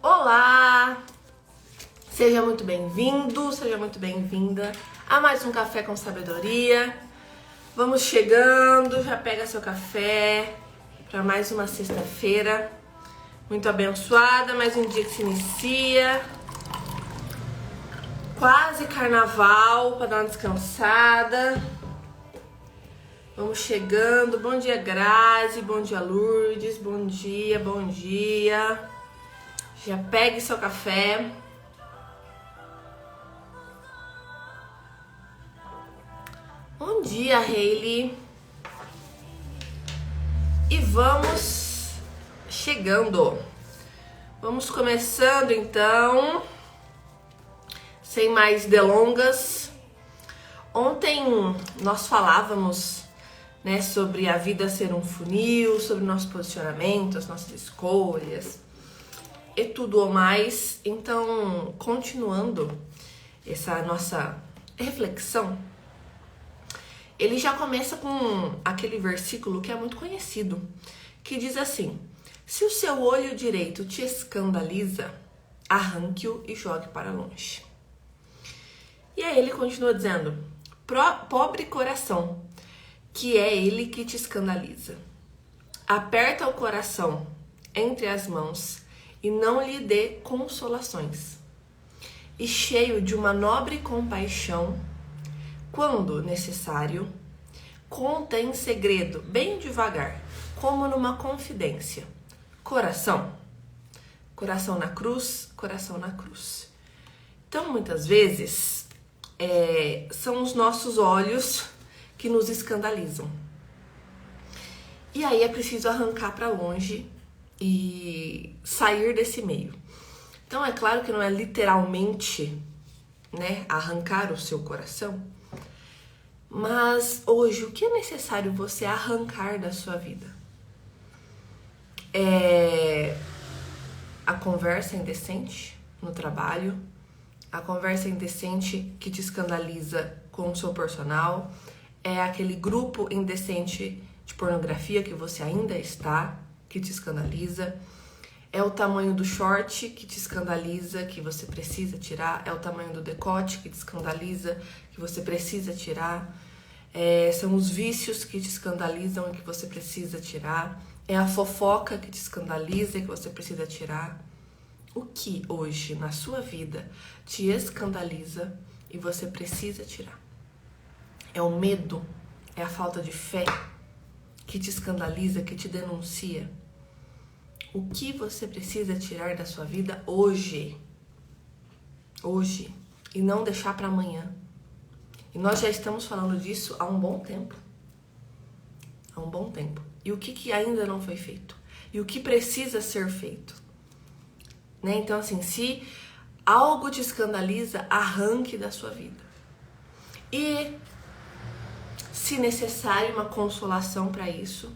Olá! Seja muito bem-vindo, seja muito bem-vinda a mais um Café com Sabedoria. Vamos chegando, já pega seu café para mais uma sexta-feira muito abençoada, mais um dia que se inicia. Quase carnaval para dar uma descansada. Vamos chegando. Bom dia, Grazi. Bom dia, Lourdes. Bom dia, bom dia. Já pegue seu café. Bom dia, Hailey. E vamos chegando. Vamos começando então. Sem mais delongas. Ontem nós falávamos, né, sobre a vida ser um funil, sobre o nosso posicionamento, as nossas escolhas e tudo o mais. Então, continuando essa nossa reflexão, ele já começa com aquele versículo que é muito conhecido, que diz assim: se o seu olho direito te escandaliza, arranque-o e jogue para longe. E aí ele continua dizendo: pobre coração, que é ele que te escandaliza. Aperta o coração entre as mãos e não lhe dê consolações. E cheio de uma nobre compaixão, quando necessário, conta em segredo, bem devagar, como numa confidência. Coração, coração na cruz, coração na cruz. Então, muitas vezes, são os nossos olhos que nos escandalizam. E aí é preciso arrancar para longe e sair desse meio. Então é claro que não é literalmente, né, arrancar o seu coração, mas hoje o que é necessário você arrancar da sua vida? É a conversa indecente no trabalho, a conversa indecente que te escandaliza com o seu personal, é aquele grupo indecente de pornografia que você ainda está, que te escandaliza, é o tamanho do short que te escandaliza, que você precisa tirar, é o tamanho do decote que te escandaliza, que você precisa tirar, são os vícios que te escandalizam e que você precisa tirar, é a fofoca que te escandaliza e que você precisa tirar. O que hoje na sua vida te escandaliza e você precisa tirar? É o medo, é a falta de fé que te escandaliza, que te denuncia. O que você precisa tirar da sua vida hoje? Hoje. E não deixar para amanhã. E nós já estamos falando disso há um bom tempo. Há um bom tempo. E o que ainda não foi feito? E o que precisa ser feito? Né? Então, assim, se algo te escandaliza, arranque da sua vida. E, se necessário, uma consolação para isso,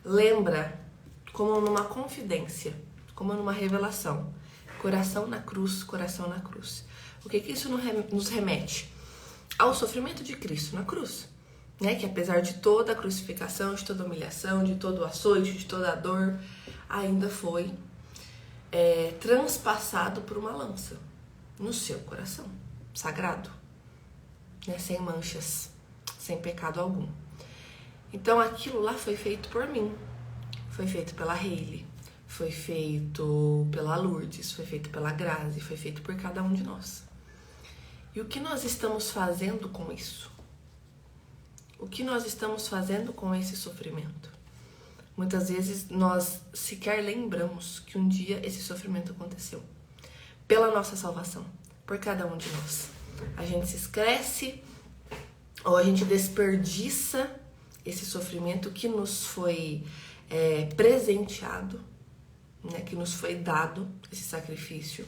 lembra, como numa confidência, como numa revelação, coração na cruz, coração na cruz. O que isso nos remete? Ao sofrimento de Cristo na cruz, né? Que apesar de toda a crucificação, de toda a humilhação, de todo o açoite, de toda a dor, ainda foi transpassado por uma lança no seu coração sagrado, né? Sem manchas, sem pecado algum. Então aquilo lá foi feito por mim, foi feito pela Hailey, foi feito pela Lourdes, foi feito pela Grazi, foi feito por cada um de nós. E o que nós estamos fazendo com isso? O que nós estamos fazendo com esse sofrimento? Muitas vezes nós sequer lembramos que um dia esse sofrimento aconteceu. Pela nossa salvação, por cada um de nós. A gente se esquece ou a gente desperdiça esse sofrimento que nos foi presenteado, né, que nos foi dado, esse sacrifício.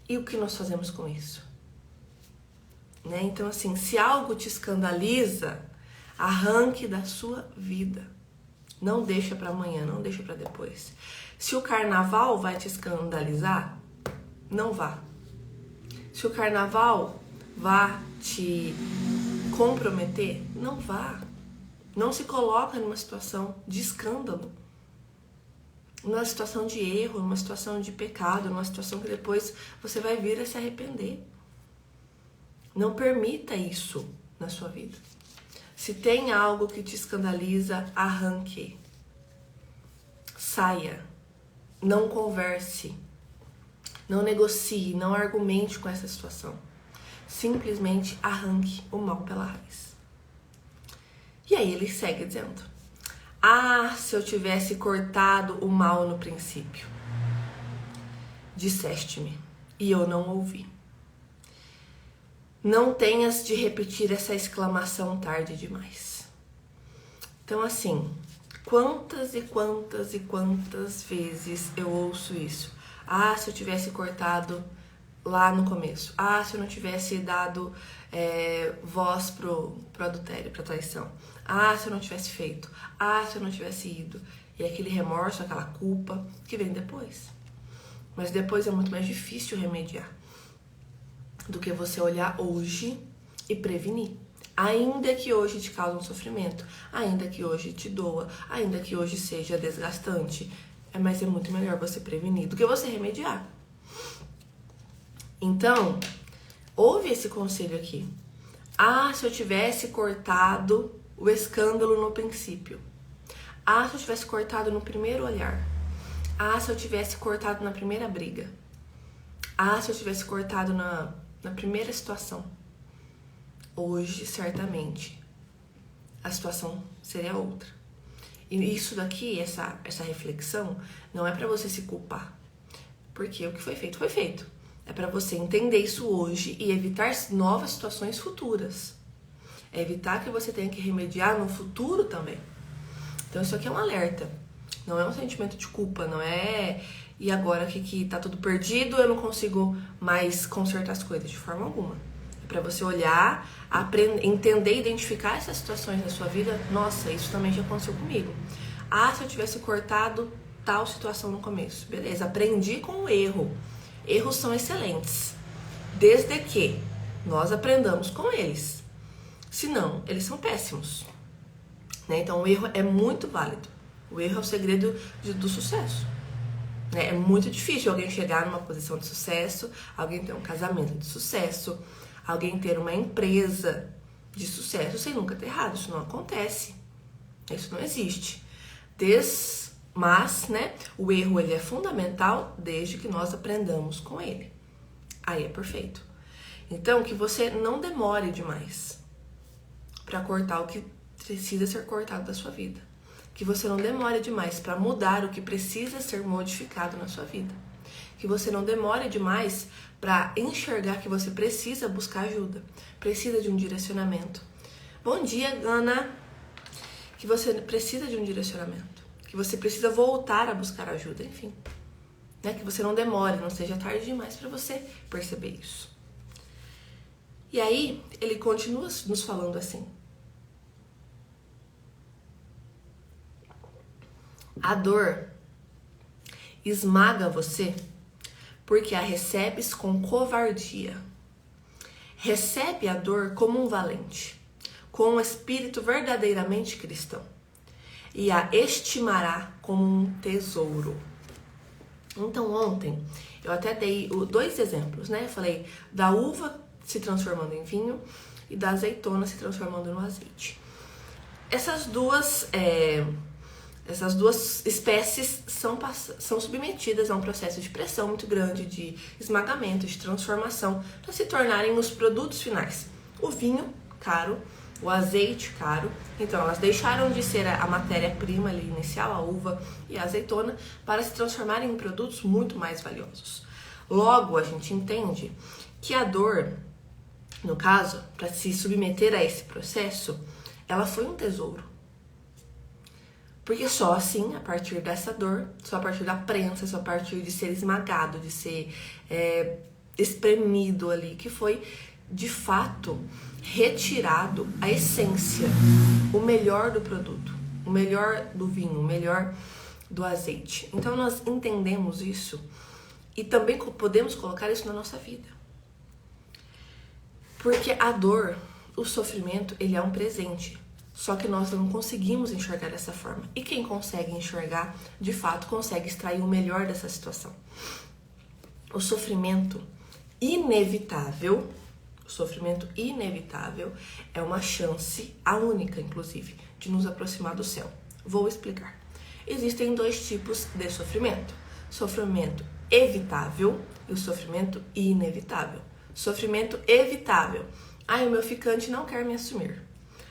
E o que nós fazemos com isso? Né? Então, assim, se algo te escandaliza, arranque da sua vida. Não deixa para amanhã, não deixa para depois. Se o carnaval vai te escandalizar, não vá. Se o carnaval vai te comprometer, não vá. Não se coloca numa situação de escândalo. numa situação de erro, numa situação de pecado, numa situação que depois você vai vir a se arrepender. Não permita isso na sua vida. Se tem algo que te escandaliza, arranque. Saia. Não converse. Não negocie, não argumente com essa situação. Simplesmente arranque o mal pela raiz. E aí ele segue dizendo: ah, se eu tivesse cortado o mal no princípio. Disseste-me, e eu não ouvi. Não tenhas de repetir essa exclamação tarde demais. Então, assim, quantas e quantas e quantas vezes eu ouço isso? Ah, se eu tivesse cortado lá no começo. Ah, se eu não tivesse dado voz pro adultério, pra traição. Ah, se eu não tivesse feito. Ah, se eu não tivesse ido. E aquele remorso, aquela culpa que vem depois. Mas depois é muito mais difícil remediar do que você olhar hoje e prevenir. Ainda que hoje te cause um sofrimento, ainda que hoje te doa, ainda que hoje seja desgastante, mas é muito melhor você prevenir do que você remediar. Então, ouve esse conselho aqui. Ah, se eu tivesse cortado o escândalo no princípio. Ah, se eu tivesse cortado no primeiro olhar. Ah, se eu tivesse cortado na primeira briga. Ah, se eu tivesse cortado na primeira situação. Hoje, certamente, a situação seria outra. E isso daqui, essa reflexão, não é para você se culpar. Porque o que foi feito, foi feito. É para você entender isso hoje e evitar novas situações futuras. É evitar que você tenha que remediar no futuro também. Então isso aqui é um alerta. Não é um sentimento de culpa, não é... E agora que tá tudo perdido, eu não consigo mais consertar as coisas de forma alguma. É para você olhar, aprender, entender e identificar essas situações na sua vida. Nossa, isso também já aconteceu comigo. Ah, se eu tivesse cortado tal situação no começo. Beleza, aprendi com o erro. Erros são excelentes, desde que nós aprendamos com eles. Senão, eles são péssimos. Né? Então, o erro é muito válido. O erro é o segredo do sucesso. É muito difícil alguém chegar numa posição de sucesso, alguém ter um casamento de sucesso, alguém ter uma empresa de sucesso sem nunca ter errado. Isso não acontece. Isso não existe. Mas, né, o erro ele é fundamental desde que nós aprendamos com ele. Aí é perfeito. Então, que você não demore demais para cortar o que precisa ser cortado da sua vida. Que você não demore demais para mudar o que precisa ser modificado na sua vida. Que você não demore demais para enxergar que você precisa buscar ajuda, precisa de um direcionamento. Bom dia, Ana. Que você precisa de um direcionamento, que você precisa voltar a buscar ajuda, enfim. Né? Que você não demore, não seja tarde demais para você perceber isso. E aí, ele continua nos falando assim. A dor esmaga você porque a recebes com covardia. Recebe a dor como um valente, com um espírito verdadeiramente cristão, e a estimará como um tesouro. Então ontem eu até dei 2 exemplos, né? Eu falei da uva se transformando em vinho e da azeitona se transformando no azeite. Essas duas espécies são submetidas a um processo de pressão muito grande, de esmagamento, de transformação, para se tornarem os produtos finais. O vinho, caro, o azeite, caro. Então, elas deixaram de ser a matéria-prima ali inicial, a uva e a azeitona, para se transformarem em produtos muito mais valiosos. Logo, a gente entende que a dor, no caso, para se submeter a esse processo, ela foi um tesouro. Porque só assim, a partir dessa dor, só a partir da prensa, só a partir de ser esmagado, de ser espremido ali, que foi, de fato, retirado a essência, o melhor do produto, o melhor do vinho, o melhor do azeite. Então, nós entendemos isso e também podemos colocar isso na nossa vida. Porque a dor, o sofrimento, ele é um presente Só que nós não conseguimos enxergar dessa forma. E quem consegue enxergar, de fato, consegue extrair o melhor dessa situação. O sofrimento inevitável é uma chance, a única, inclusive, de nos aproximar do céu. Vou explicar. Existem 2 tipos de sofrimento. Sofrimento evitável e o sofrimento inevitável. Sofrimento evitável. O meu ficante não quer me assumir.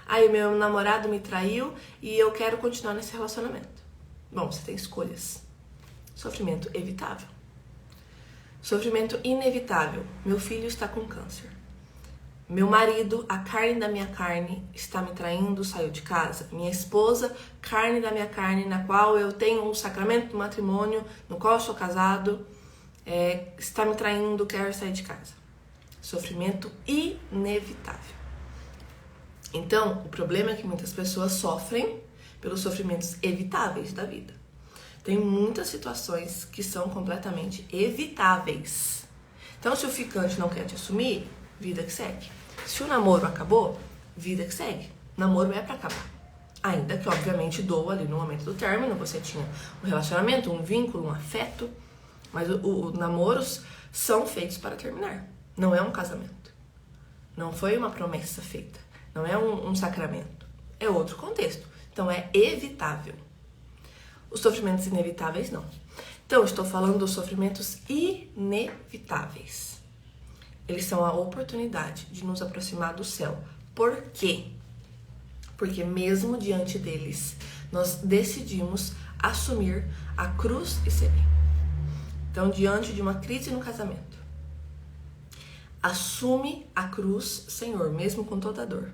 O meu namorado me traiu e eu quero continuar nesse relacionamento. Bom, você tem escolhas. Sofrimento evitável. Sofrimento inevitável. Meu filho está com câncer. Meu marido, a carne da minha carne, está me traindo, saiu de casa. Minha esposa, carne da minha carne, na qual eu tenho um sacramento do matrimônio, no qual eu sou casado, está me traindo, quer sair de casa. Sofrimento inevitável. Então, o problema é que muitas pessoas sofrem pelos sofrimentos evitáveis da vida. Tem muitas situações que são completamente evitáveis. Então, se o ficante não quer te assumir, vida que segue. Se o namoro acabou, vida que segue. Namoro é pra acabar. Ainda que, obviamente, doa ali no momento do término, você tinha um relacionamento, um vínculo, um afeto, mas os namoros são feitos para terminar. Não é um casamento. Não foi uma promessa feita. Não é um sacramento. É outro contexto. Então, é evitável. Os sofrimentos inevitáveis, não. Então, eu estou falando dos sofrimentos inevitáveis. Eles são a oportunidade de nos aproximar do céu. Por quê? Porque mesmo diante deles, nós decidimos assumir a cruz e seguir. Então, diante de uma crise no casamento, assume a cruz, Senhor, mesmo com toda a dor,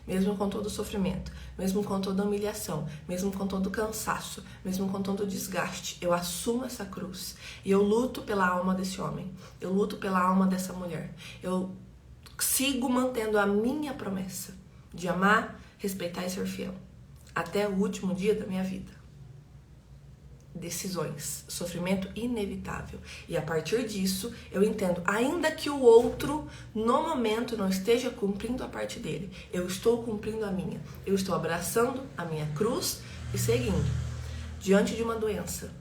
mesmo com todo o sofrimento, mesmo com toda a humilhação, mesmo com todo o cansaço, mesmo com todo o desgaste. Eu assumo essa cruz e eu luto pela alma desse homem, eu luto pela alma dessa mulher. Eu sigo mantendo a minha promessa de amar, respeitar e ser fiel até o último dia da minha vida. Decisões, sofrimento inevitável. E a partir disso, eu entendo, ainda que o outro, no momento, não esteja cumprindo a parte dele, eu estou cumprindo a minha. Eu estou abraçando a minha cruz e seguindo. Diante de uma doença,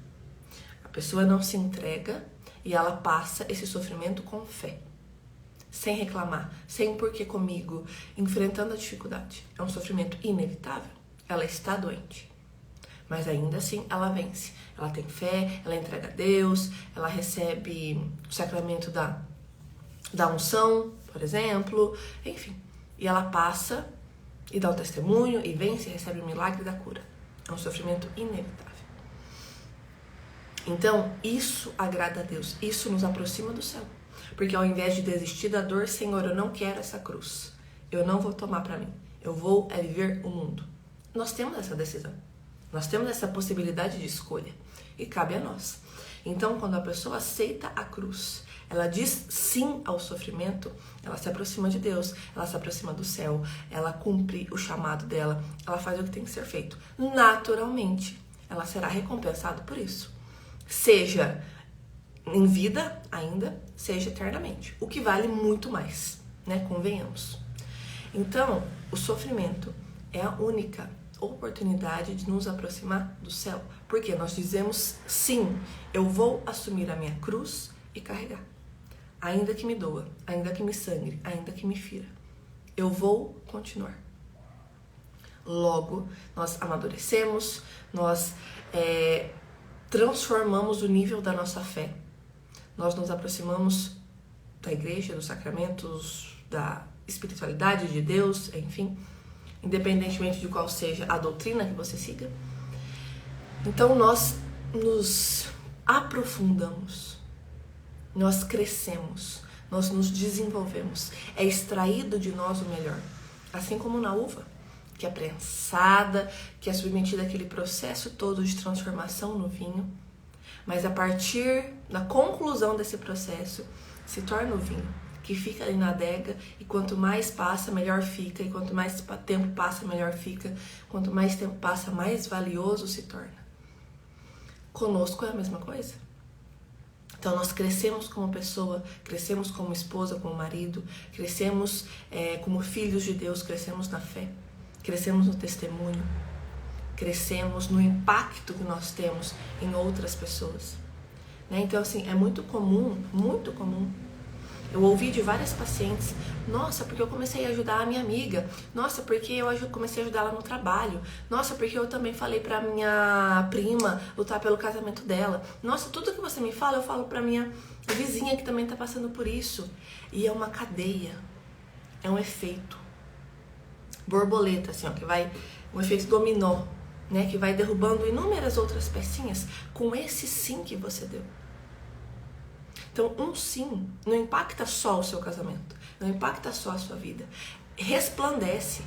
a pessoa não se entrega e ela passa esse sofrimento com fé. Sem reclamar, sem porquê comigo, enfrentando a dificuldade. É um sofrimento inevitável. Ela está doente. Mas ainda assim ela vence. Ela tem fé, ela entrega a Deus, ela recebe o sacramento da unção, por exemplo, enfim. E ela passa e dá o testemunho e vence e recebe o milagre da cura. É um sofrimento inevitável. Então, isso agrada a Deus, isso nos aproxima do céu. Porque ao invés de desistir da dor, Senhor, eu não quero essa cruz. Eu não vou tomar para mim. Eu vou viver o mundo. Nós temos essa decisão. Nós temos essa possibilidade de escolha e cabe a nós. Então, quando a pessoa aceita a cruz, ela diz sim ao sofrimento, ela se aproxima de Deus, ela se aproxima do céu, ela cumpre o chamado dela, ela faz o que tem que ser feito. Naturalmente, ela será recompensada por isso. Seja em vida ainda, seja eternamente. O que vale muito mais, né? Convenhamos. Então, o sofrimento é a única oportunidade de nos aproximar do céu, porque nós dizemos sim, eu vou assumir a minha cruz e carregar, ainda que me doa, ainda que me sangre, ainda que me fira, eu vou continuar. Logo, nós amadurecemos, nós transformamos o nível da nossa fé, nós nos aproximamos da igreja, dos sacramentos, da espiritualidade de Deus, enfim, independentemente de qual seja a doutrina que você siga. Então nós nos aprofundamos, nós crescemos, nós nos desenvolvemos. É extraído de nós o melhor, assim como na uva, que é prensada, que é submetida àquele processo todo de transformação no vinho, mas a partir da conclusão desse processo se torna o vinho, que fica ali na adega, e quanto mais passa, melhor fica, e quanto mais tempo passa, melhor fica, quanto mais tempo passa, mais valioso se torna. Conosco é a mesma coisa. Então nós crescemos como pessoa, crescemos como esposa, como marido, crescemos como filhos de Deus, crescemos na fé, crescemos no testemunho, crescemos no impacto que nós temos em outras pessoas. Né? Então, assim, é muito comum, eu ouvi de várias pacientes: nossa, porque eu comecei a ajudar a minha amiga, nossa, porque eu comecei a ajudar ela no trabalho, nossa, porque eu também falei pra minha prima lutar pelo casamento dela, nossa, tudo que você me fala, eu falo pra minha vizinha que também tá passando por isso. E é uma cadeia, é um efeito borboleta, assim, ó, que vai, um efeito dominó, né, que vai derrubando inúmeras outras pecinhas com esse sim que você deu. Então, um sim não impacta só o seu casamento, não impacta só a sua vida. Resplandece,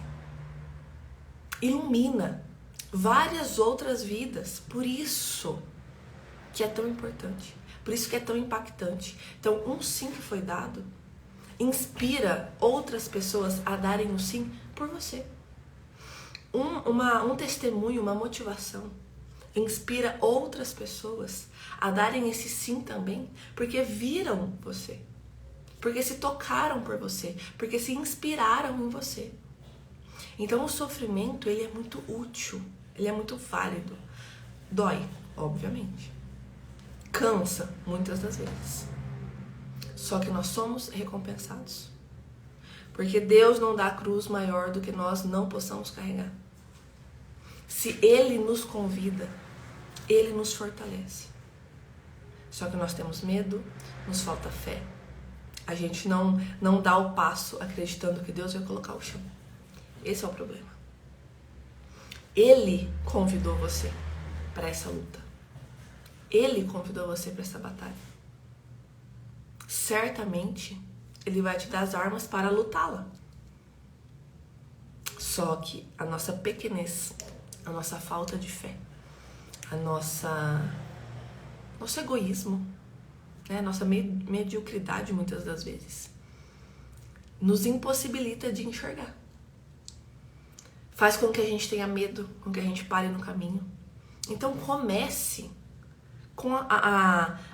ilumina várias outras vidas. Por isso que é tão importante, por isso que é tão impactante. Então, um sim que foi dado inspira outras pessoas a darem o sim por você. Um testemunho, uma motivação inspira outras pessoas a darem esse sim também, porque viram você, porque se tocaram por você, porque se inspiraram em você. Então o sofrimento, ele é muito útil, ele é muito válido. Dói, obviamente. Cansa, muitas das vezes. Só que nós somos recompensados. Porque Deus não dá cruz maior do que nós não possamos carregar. Se Ele nos convida, Ele nos fortalece. Só que nós temos medo, nos falta fé. A gente não dá o passo acreditando que Deus vai colocar o chão. Esse é o problema. Ele convidou você para essa luta. Ele convidou você para essa batalha. Certamente, Ele vai te dar as armas para lutá-la. Só que a nossa pequenez, a nossa falta de fé, nosso egoísmo, né? Nossa mediocridade muitas das vezes, nos impossibilita de enxergar. Faz com que a gente tenha medo, com que a gente pare no caminho. Então comece com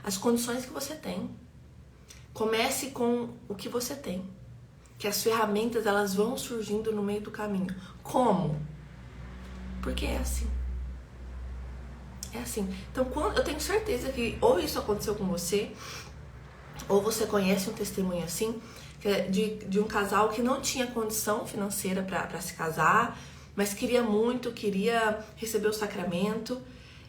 as condições que você tem. Comece com o que você tem. Que as ferramentas, elas vão surgindo no meio do caminho. Como? Porque é assim. É assim. Então, eu tenho certeza que ou isso aconteceu com você, ou você conhece um testemunho assim, que é de um casal que não tinha condição financeira para se casar, mas queria receber o sacramento,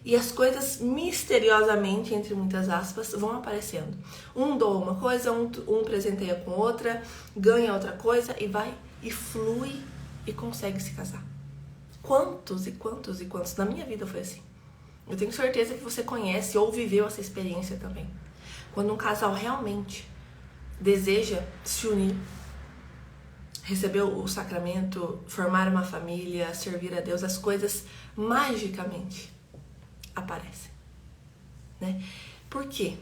e as coisas misteriosamente, entre muitas aspas, vão aparecendo. Um doa uma coisa, um presenteia com outra, ganha outra coisa e vai e flui e consegue se casar. Quantos e quantos e quantos? Na minha vida foi assim. Eu tenho certeza que você conhece ou viveu essa experiência também. Quando um casal realmente deseja se unir, receber o sacramento, formar uma família, servir a Deus, as coisas magicamente aparecem, né? Por quê?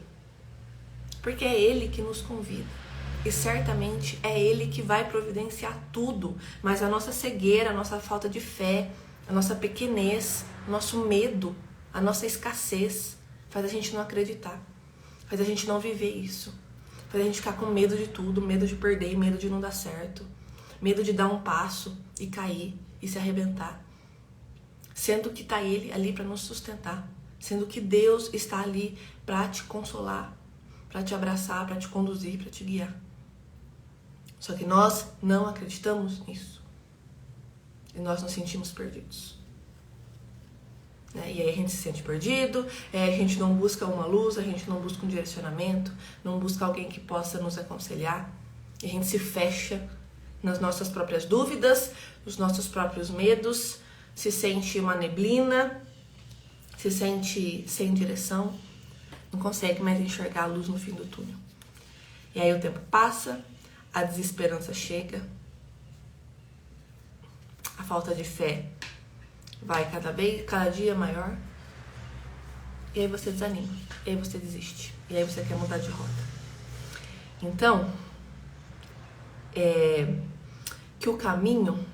Porque é Ele que nos convida. E certamente é Ele que vai providenciar tudo. Mas a nossa cegueira, a nossa falta de fé, a nossa pequenez, o nosso medo, a nossa escassez faz a gente não acreditar. Faz a gente não viver isso. Faz a gente ficar com medo de tudo, medo de perder, medo de não dar certo. Medo de dar um passo e cair e se arrebentar. Sendo que está Ele ali para nos sustentar. Sendo que Deus está ali para te consolar, para te abraçar, para te conduzir, para te guiar. Só que nós não acreditamos nisso. E nós nos sentimos perdidos. Né? E aí a gente se sente perdido, a gente não busca uma luz, a gente não busca um direcionamento, não busca alguém que possa nos aconselhar. E a gente se fecha nas nossas próprias dúvidas, nos nossos próprios medos, se sente uma neblina, se sente sem direção, não consegue mais enxergar a luz no fim do túnel. E aí o tempo passa, a desesperança chega, a falta de fé vai cada dia maior, e aí você desanima, e aí você desiste, e aí você quer mudar de rota. Então, que o caminho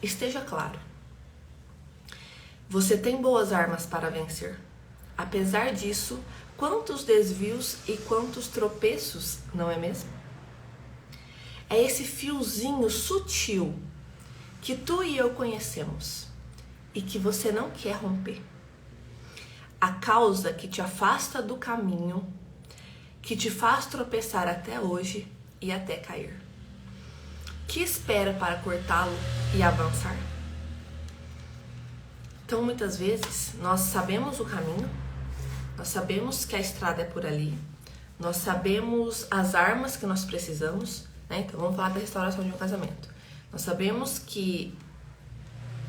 esteja claro. Você tem boas armas para vencer. Apesar disso, quantos desvios e quantos tropeços, não é mesmo? É esse fiozinho sutil que tu e eu conhecemos e que você não quer romper. A causa que te afasta do caminho, que te faz tropeçar até hoje e até cair. Que espera para cortá-lo e avançar? Então, muitas vezes, nós sabemos o caminho, nós sabemos que a estrada é por ali, nós sabemos as armas que nós precisamos, né? Então, vamos falar da restauração de um casamento. Nós sabemos que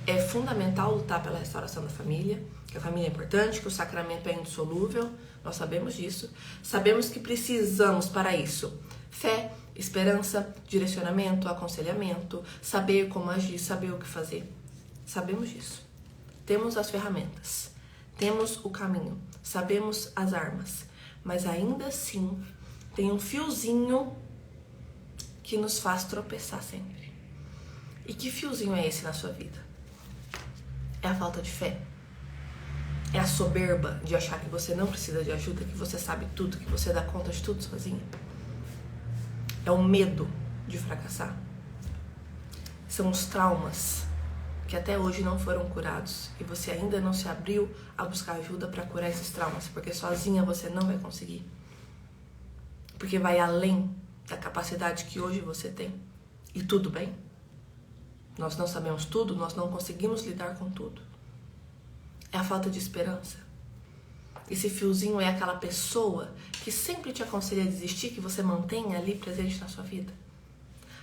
é fundamental lutar pela restauração da família, que a família é importante, que o sacramento é indissolúvel, nós sabemos disso. Sabemos que precisamos para isso fé, esperança, direcionamento, aconselhamento, saber como agir, saber o que fazer. Sabemos disso. Temos as ferramentas, temos o caminho, sabemos as armas, mas ainda assim tem um fiozinho que nos faz tropeçar sempre. E que fiozinho é esse na sua vida? É a falta de fé? É a soberba de achar que você não precisa de ajuda, que você sabe tudo, que você dá conta de tudo sozinho? É o medo de fracassar? São os traumas que até hoje não foram curados e você ainda não se abriu a buscar ajuda para curar esses traumas, porque sozinha você não vai conseguir. Porque vai além da capacidade que hoje você tem. E tudo bem. Nós não sabemos tudo, nós não conseguimos lidar com tudo. É a falta de esperança. Esse fiozinho é aquela pessoa que sempre te aconselha a desistir, que você mantenha ali presente na sua vida.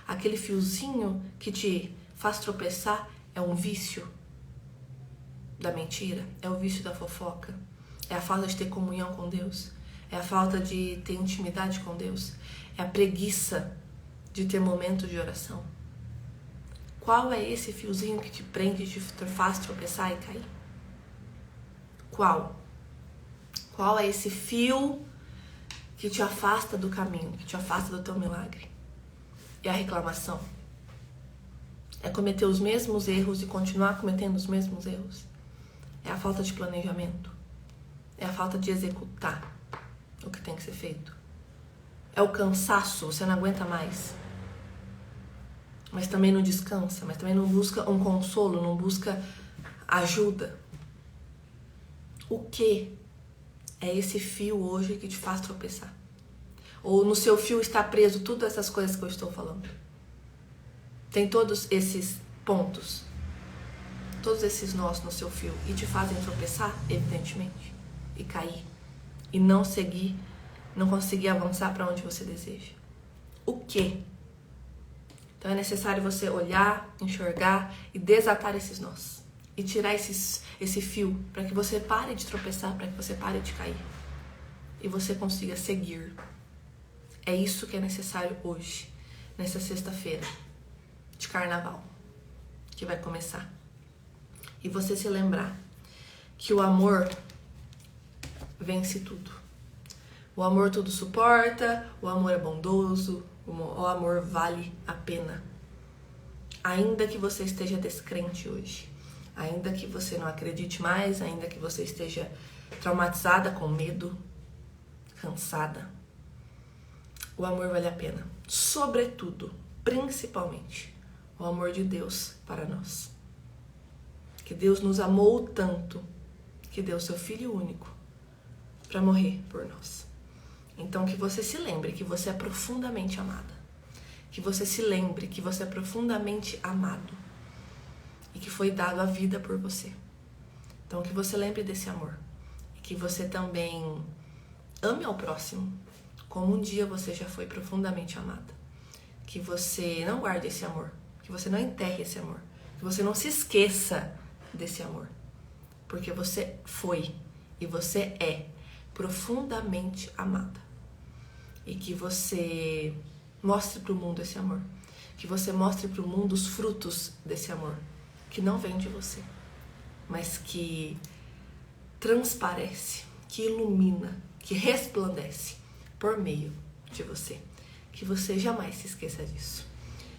Aquele fiozinho que te faz tropeçar é um vício da mentira, é o vício da fofoca, é a falta de ter comunhão com Deus, é a falta de ter intimidade com Deus, é a preguiça de ter momentos de oração. Qual é esse fiozinho que te prende, te faz tropeçar e cair? Qual? Qual é esse fio que te afasta do caminho, que te afasta do teu milagre? É a reclamação. É cometer os mesmos erros e continuar cometendo os mesmos erros. É a falta de planejamento. É a falta de executar o que tem que ser feito. É o cansaço, você não aguenta mais. Mas também não descansa, mas também não busca um consolo, não busca ajuda. O que é esse fio hoje que te faz tropeçar? Ou no seu fio está preso todas essas coisas que eu estou falando? Tem todos esses pontos, todos esses nós no seu fio e te fazem tropeçar, evidentemente, e cair, e não seguir, não conseguir avançar para onde você deseja. O quê? Então é necessário você olhar, enxergar e desatar esses nós. E tirar esse fio para que você pare de tropeçar, para que você pare de cair. E você consiga seguir. É isso que é necessário hoje, nessa sexta-feira de carnaval, que vai começar. E você se lembrar que o amor vence tudo. O amor tudo suporta, o amor é bondoso, o amor vale a pena. Ainda que você esteja descrente hoje, ainda que você não acredite mais, ainda que você esteja traumatizada, com medo, cansada, o amor vale a pena. Sobretudo, principalmente, o amor de Deus para nós. Que Deus nos amou tanto que deu seu Filho único para morrer por nós. Então que você se lembre que você é profundamente amada. Que você se lembre que você é profundamente amado. E que foi dado a vida por você. Então que você lembre desse amor. E que você também ame ao próximo, como um dia você já foi profundamente amada. Que você não guarde esse amor. Que você não enterre esse amor. Que você não se esqueça desse amor. Porque você foi e você é profundamente amada. E que você mostre para o mundo esse amor. Que você mostre para o mundo os frutos desse amor. Que não vem de você, mas que transparece, que ilumina, que resplandece por meio de você. Que você jamais se esqueça disso.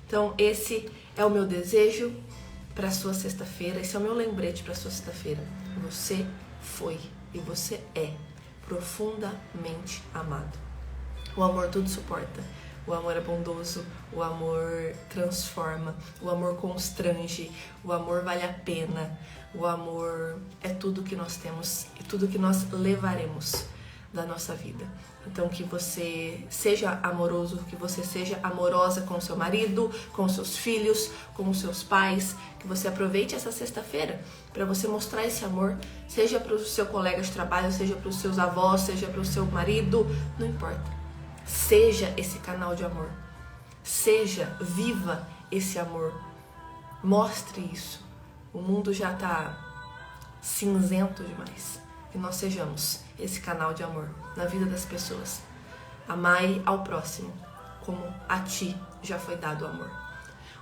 Então esse é o meu desejo para a sua sexta-feira, esse é o meu lembrete para a sua sexta-feira. Você foi e você é profundamente amado. O amor tudo suporta, O amor é bondoso, o amor transforma, o amor constrange, o amor vale a pena, o amor é tudo que nós temos e tudo que nós levaremos da nossa vida. Então que você seja amoroso, que você seja amorosa com seu marido, com seus filhos, com os seus pais, que você aproveite essa sexta-feira para você mostrar esse amor, seja para o seu colega de trabalho, seja para os seus avós, seja para o seu marido, não importa. Seja esse canal de amor, seja, viva esse amor, mostre isso. O mundo já está cinzento demais. Que nós sejamos esse canal de amor na vida das pessoas. Amai ao próximo, como a ti já foi dado o amor.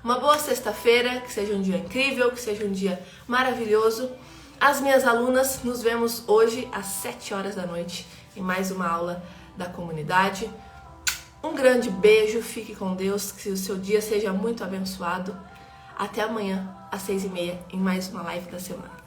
Uma boa sexta-feira, que seja um dia incrível, que seja um dia maravilhoso. As minhas alunas, nos vemos hoje às 7 horas da noite em mais uma aula da comunidade. Um grande beijo, fique com Deus, que o seu dia seja muito abençoado. Até amanhã, às 6h30, em mais uma live da semana.